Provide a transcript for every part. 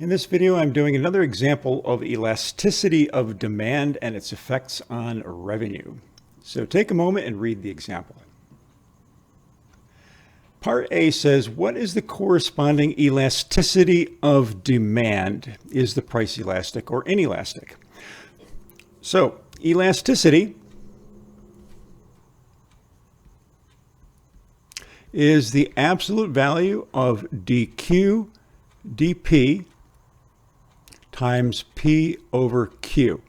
In this video, I'm doing another example of elasticity of demand and its effects on revenue. So take a moment and read the example. Part A says, what is the corresponding elasticity of demand? Is the price elastic or inelastic? So elasticity is the absolute value of dq dp times P over Q.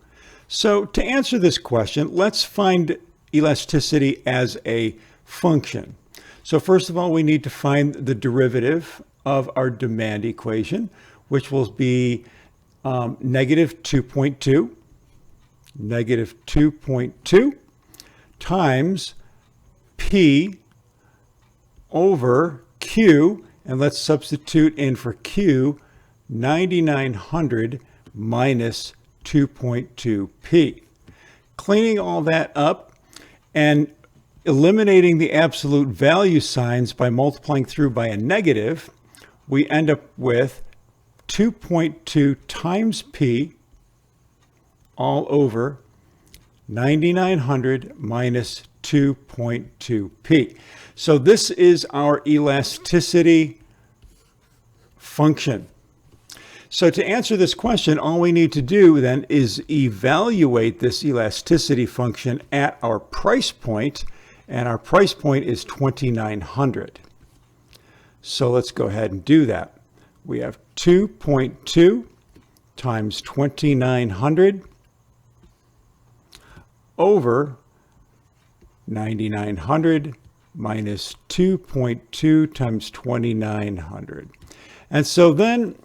So to answer this question, let's find elasticity as a function. So first of all, we need to find the derivative of our demand equation, which will be negative 2.2 times P over Q, and let's substitute in for Q 9,900 minus 2.2p. Cleaning all that up and eliminating the absolute value signs by multiplying through by a negative, we end up with 2.2 times p all over 9,900 minus 2.2p. So this is our elasticity function. So to answer this question, all we need to do then is evaluate this elasticity function at our price point, and our price point is 2,900. So let's go ahead and do that. We have 2.2 times 2,900 over 9,900 minus 2.2 times 2,900. And so then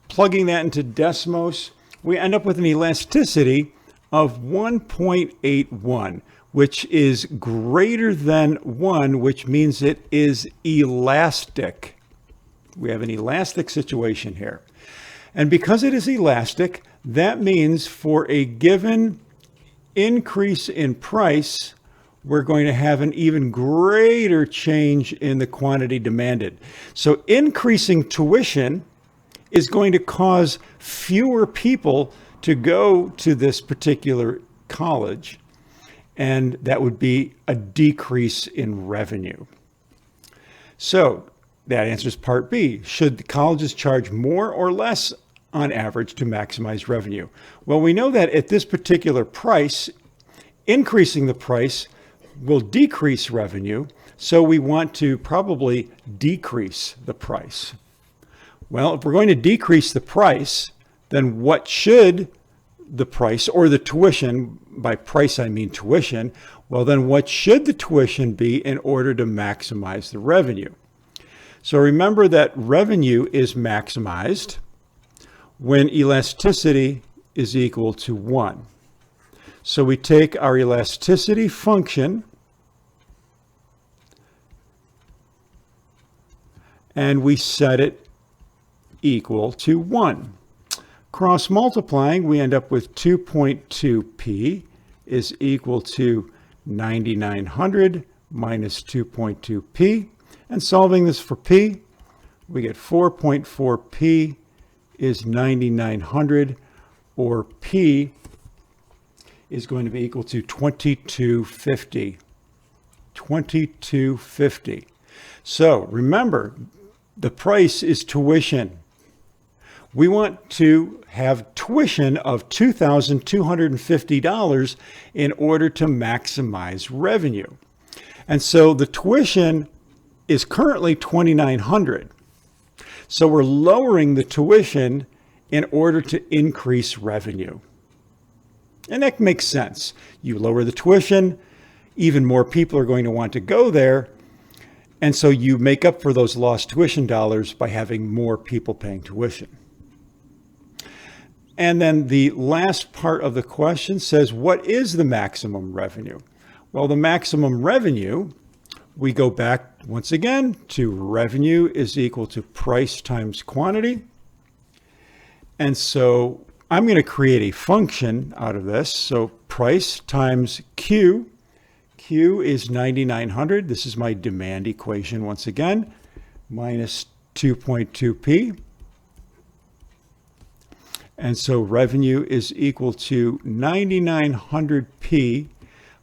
plugging that into Desmos, we end up with an elasticity of 1.81, which is greater than 1, which means it is elastic. We have an elastic situation here. And because it is elastic, that means for a given increase in price, we're going to have an even greater change in the quantity demanded. So increasing tuition is going to cause fewer people to go to this particular college, and that would be a decrease in revenue. So that answers part B. Should the colleges charge more or less on average to maximize revenue? Well, we know that at this particular price, increasing the price will decrease revenue, so we want to probably decrease the price. Well, if we're going to decrease the price, then what should the price, or the tuition, by price I mean tuition, well then what should the tuition be in order to maximize the revenue? So remember that revenue is maximized when elasticity is equal to 1. So we take our elasticity function and we set it equal to 1. Cross multiplying, we end up with 2.2p is equal to 9,900 minus 2.2p. And solving this for p, we get 4.4p is 9,900, or p is going to be equal to 2250. 2250. So remember, the price is tuition. We want to have tuition of $2,250 in order to maximize revenue. And so the tuition is currently $2,900. So we're lowering the tuition in order to increase revenue. And that makes sense. You lower the tuition, even more people are going to want to go there. And so you make up for those lost tuition dollars by having more people paying tuition. And then the last part of the question says, what is the maximum revenue? Well, the maximum revenue, we go back once again to revenue is equal to price times quantity. And so I'm going to create a function out of this. So price times Q. Q is 9,900. This is my demand equation once again, minus 2.2p. And so revenue is equal to 9900p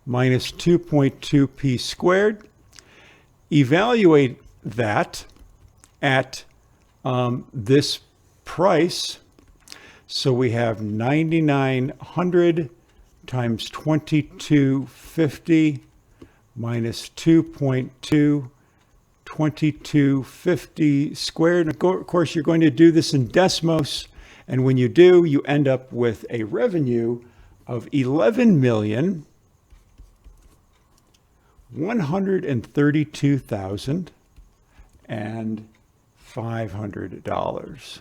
minus 2.2p squared. Evaluate that at this price. So we have 9900 times 2250 minus 2.2, 2250 squared. Of course, you're going to do this in Desmos. And when you do, you end up with a revenue of $11,132,500.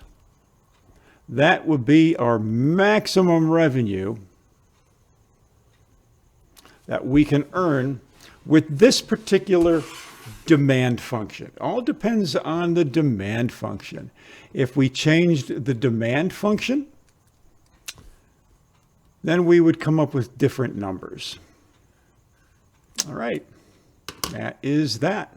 That would be our maximum revenue that we can earn with this particular demand function. It all depends on the demand function. If we changed the demand function, then we would come up with different numbers. All right, that is that.